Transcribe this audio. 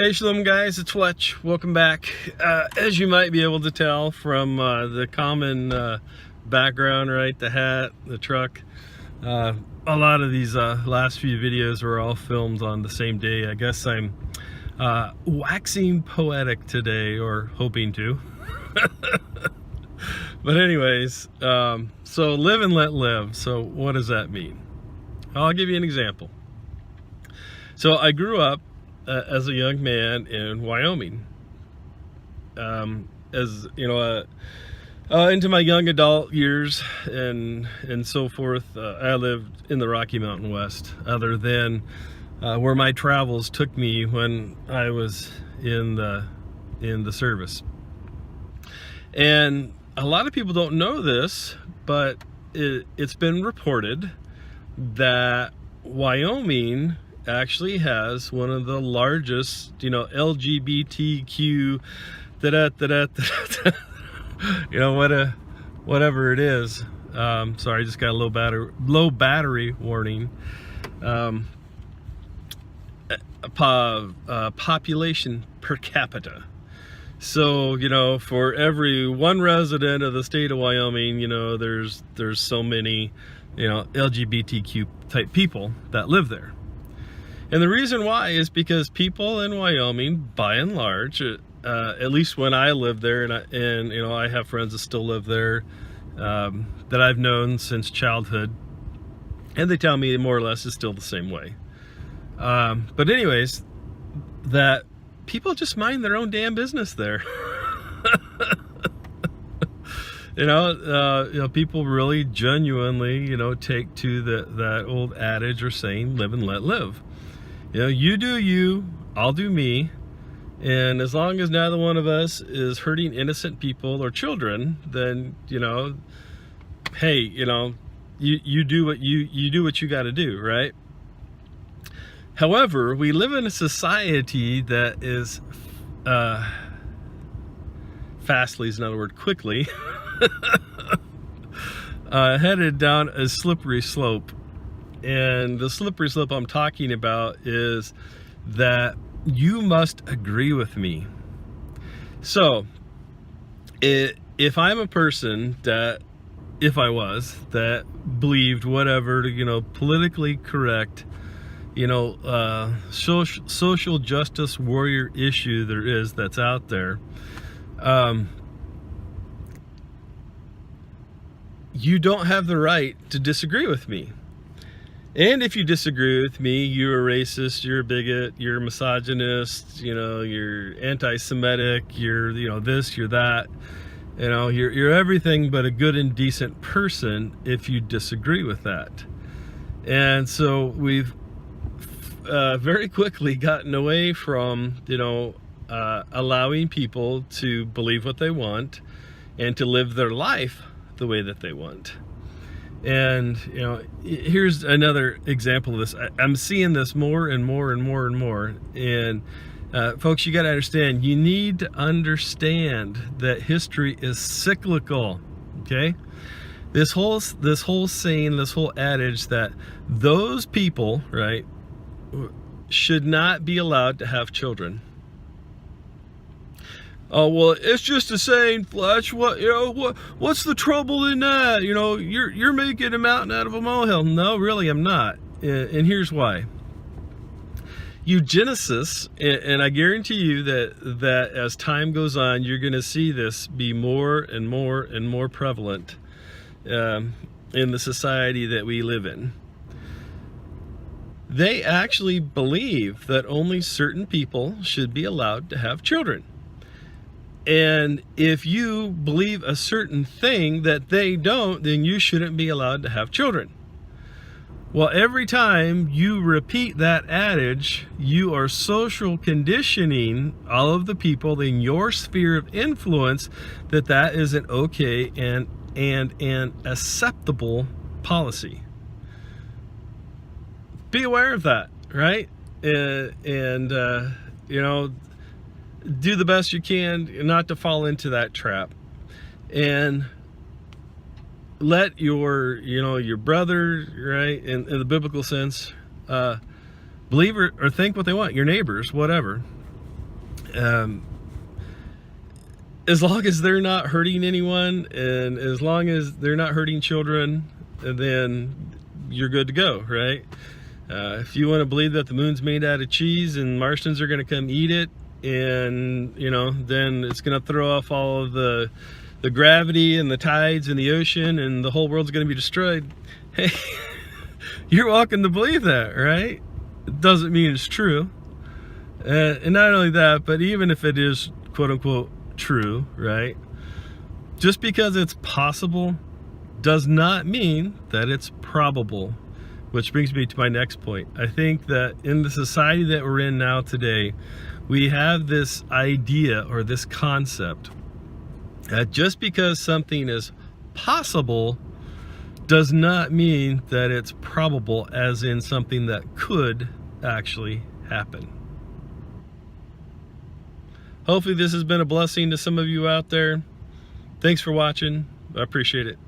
Hey Shalom guys, it's Fletch. Welcome back. As you might be able to tell from the common background, right, the hat, the truck, a lot of these last few videos were all filmed on the same day. I guess I'm waxing poetic today, or hoping to. But anyways, so live and let live. So what does that mean? I'll give you an example. So I grew up as a young man in Wyoming. As you know, into my young adult years and so forth, I lived in the Rocky Mountain West, other than where my travels took me when I was in the service. And a lot of people don't know this, but it's been reported that Wyoming actually has one of the largest, you know, LGBTQ, you know, whatever it is. Sorry, I just got a low battery warning. Population per capita. So, you know, for every one resident of the state of Wyoming, you know, there's so many, you know, LGBTQ type people that live there. And the reason why is because people in Wyoming, by and large, at least when I lived there, and you know, I have friends that still live there that I've known since childhood, and they tell me more or less it's still the same way. But anyways, that people just mind their own damn business there. You know, people really genuinely, you know, take to that old adage or saying, live and let live. You know, you do you, I'll do me, and as long as neither one of us is hurting innocent people or children, then, you know, hey, you know, you do what you got to do, right? However, we live in a society that is fastly is another word, quickly headed down a slippery slope. And the slippery slope I'm talking about is that you must agree with me. So if I'm a person that, if I was, that believed whatever, you know, politically correct, you know, social justice warrior issue there is that's out there, you don't have the right to disagree with me. And if you disagree with me, you're a racist, you're a bigot, you're a misogynist, you know, you're anti-Semitic, you're, you know, this, you're that, you know, you're everything but a good and decent person if you disagree with that. And so we've very quickly gotten away from, you know, allowing people to believe what they want and to live their life the way that they want. And, you know, here's another example of this. I'm seeing this more and more and more and more. And folks, you got to understand, you need to understand that history is cyclical. Okay, this whole saying, this whole adage that those people, right, should not be allowed to have children. Oh, well, it's just a saying, Fletch. What, you know, what's the trouble in that? You know, you're making a mountain out of a molehill. No, really, I'm not. And here's why. Eugenicists, and I guarantee you that as time goes on, you're going to see this be more and more and more prevalent in the society that we live in. They actually believe that only certain people should be allowed to have children. And if you believe a certain thing that they don't, then you shouldn't be allowed to have children. Well, every time you repeat that adage, you are social conditioning all of the people in your sphere of influence that is an okay and an acceptable policy. Be aware of that, right? And you know, do the best you can not to fall into that trap, and let your brother, right, in the biblical sense, believe or think what they want, your neighbors, whatever, As long as they're not hurting anyone, and as long as they're not hurting children, then you're good to go, right? If you want to believe that the moon's made out of cheese and Martians are going to come eat it, and then it's going to throw off all of the gravity and the tides in the ocean, and the whole world's going to be destroyed, hey, you're welcome to believe that, right? It doesn't mean it's true. And not only that, but even if it is quote unquote true, right? Just because it's possible does not mean that it's probable. Which brings me to my next point. I think that in the society that we're in now today, we have this idea or this concept that just because something is possible does not mean that it's probable, as in something that could actually happen. Hopefully this has been a blessing to some of you out there. Thanks for watching. I appreciate it.